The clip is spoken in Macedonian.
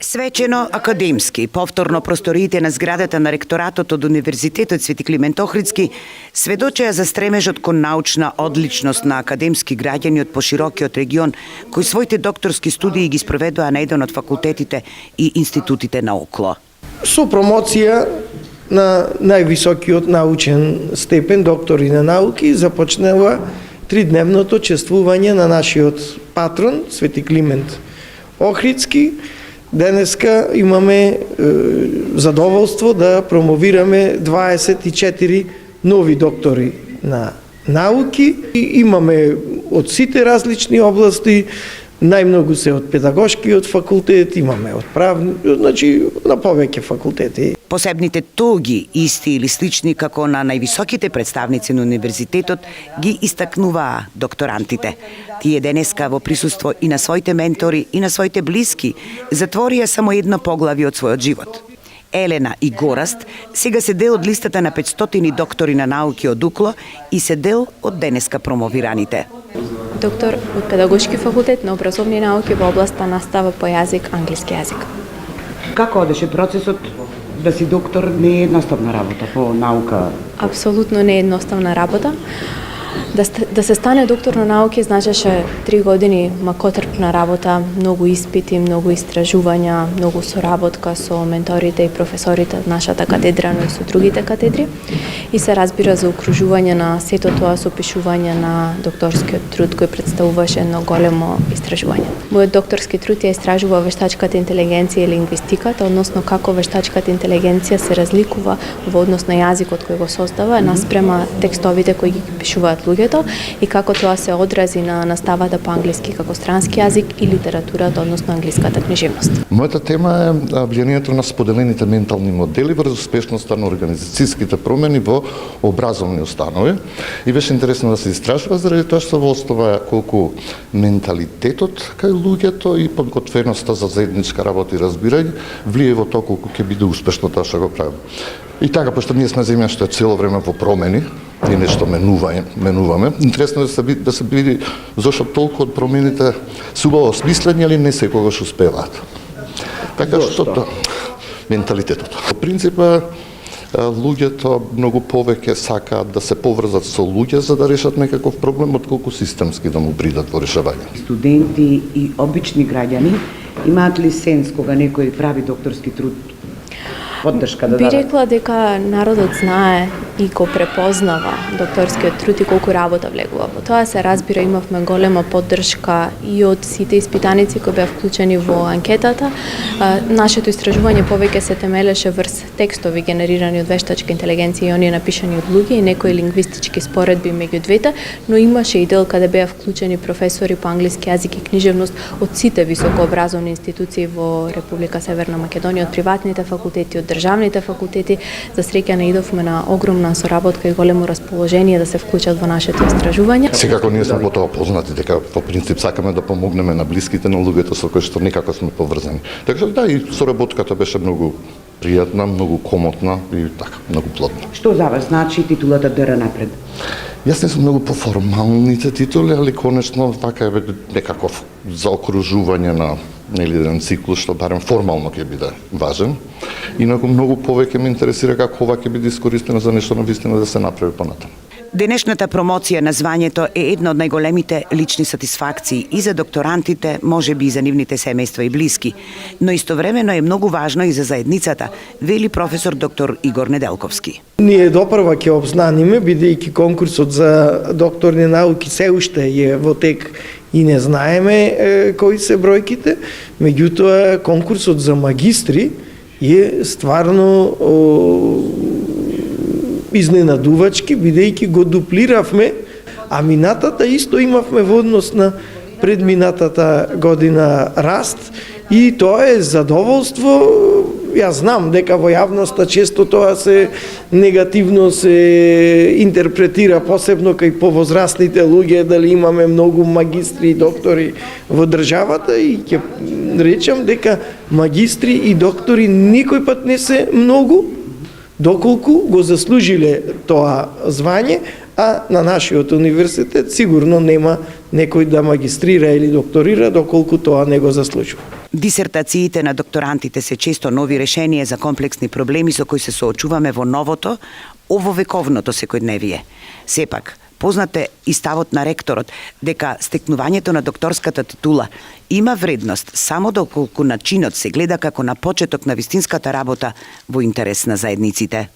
Свечено академски, повторно просториите на зградата на ректоратот од Универзитетот Свети Климент Охридски сведочеа за стремежот кон научна одличност на академски граѓани од поширокиот регион кои своите докторски студии ги спроведува на еден од факултетите и институтите на ОКЛО. Со промоција на највисокиот научен степен, доктори на науки, започнува тридневното чествување на нашиот патрон, Свети Климент Охридски. Денеска имаме задоволство да промовираме 24 нови доктори на науки. И имаме од сите различни области, најмногу се од педагошкиот факултет, имаме од правни, значи на повеќе факултети. Посебните тоги, исти или слични како на највисоките представници на универзитетот, ги истакнуваа докторантите. Тие денеска во присуство и на своите ментори и на своите блиски затворија само едно поглави од својот живот. Елена и Гораст сега се дел од листата на 500 доктори на науки од УКЛО и се дел од денеска промовираните. Доктор од педагошки факултет на образовни науки во областа настава по јазик, англиски јазик. Како одеше процесот да си доктор? Не е едноставна работа по наука? Апсолутно не е едноставна работа. Да се стане доктор на науки значеше 3 години макотрпна работа, многу испити, многу истражувања, многу соработка со менторите и професорите од нашата катедра, но и со другите катедри. И се разбира за окружување на сето тоа со пишување на докторскиот труд кој представуваше едно големо истражување. Мојот докторски труд ја истражува вештачката интелигенција и лингвистиката, односно како вештачката интелигенција се разликува во однос на јазикот кој го создава наспрема текстовите кои ги пишуваат луѓето и како тоа се одрази на наставата по англиски како странски јазик и литературата, односно англиската книжевност. Мојата тема е влијанието на споделените ментални модели врз успешноста на организацијските промени во образовни установи. И беше интересно да се истражува заради тоа што во основа колку менталитетот кај луѓето и подготвеноста за заедничка работа и разбирање влие во тоа колку ќе биде успешно тоа што го правиме. И така, пошто ние сме земја што е цело време во промени, и нешто менуваме. Интересно е да се види зошто толку од промените се убаво осмислени, али не секогаш успеваат. Така што менталитетот. По принципа, луѓето многу повеќе сакаат да се поврзат со луѓе за да решат некаков проблем, отколку системски да му придат во решавање. Студенти и обични граѓани имаат ли сенс кога некој прави докторски труд? Поддршка да би рекла дека народот знае и го препознава докторскиот труд и колку работа влегува во тоа. Се разбира, имавме голема поддршка и од сите испитаници кои беа вклучени во анкетата. Нашето истражување повеќе се темелеше врз текстови генерирани од вештачка интелигенција и оние напишани од луѓе и некои лингвистички споредби меѓу двете, но имаше и дел каде беа вклучени професори по англиски јазик и книжевност од сите високообразовни институции во Република Северна Македонија, од приватните факултети, од државните факултети. За среќа наидовме на огромна соработка и големо расположение да се вклучат во нашето истражување. Секако ние сме потоа познати дека по принцип сакаме да помогнеме на блиските на луѓето со кои што некако сме поврзани. Така што да, и соработката беше многу пријатна, многу комотна и така, многу плодна. Што за вас значи титулата ДР напред? Јас не сум многу по формалните титули, али конечно така е некаков заокружување на еден циклус што барем формално ќе биде важен. Инаку многу повеќе ме интересира како ова ќе биде искористено за нешто навистина да се направи понатаму. Денешната промоција на звањето е една од најголемите лични сатисфакции и за докторантите, можеби и за нивните семејства и блиски, но истовремено е многу важно и за заедницата, вели професор доктор Игор Неделковски. Ние допрва ќе обзнаниме, бидејќи конкурсот за докторни науки се уште е во тек и не знаеме кои се бројките, меѓутоа конкурсот за магистри е стварно изненадувачки, бидејќи го дуплиравме, а минатата исто имавме во однос на предминатата година раст и тоа е задоволство. Јас знам дека во јавноста често тоа се негативно се интерпретира, посебно кај повозрастните луѓе, дали имаме многу магистри и доктори во државата, и ќе речам дека магистри и доктори никој пат не се многу, доколку го заслужиле тоа звање, а на нашиот универзитет сигурно нема некој да магистрира или докторира доколку тоа не го заслужува. Дисертациите на докторантите се често нови решенија за комплексни проблеми со кои се соочуваме во новото, ововековното секојдневие. Сепак, познат е и ставот на ректорот дека стекнувањето на докторската титула има вредност само доколку начинот се гледа како на почеток на вистинската работа во интерес на заедниците.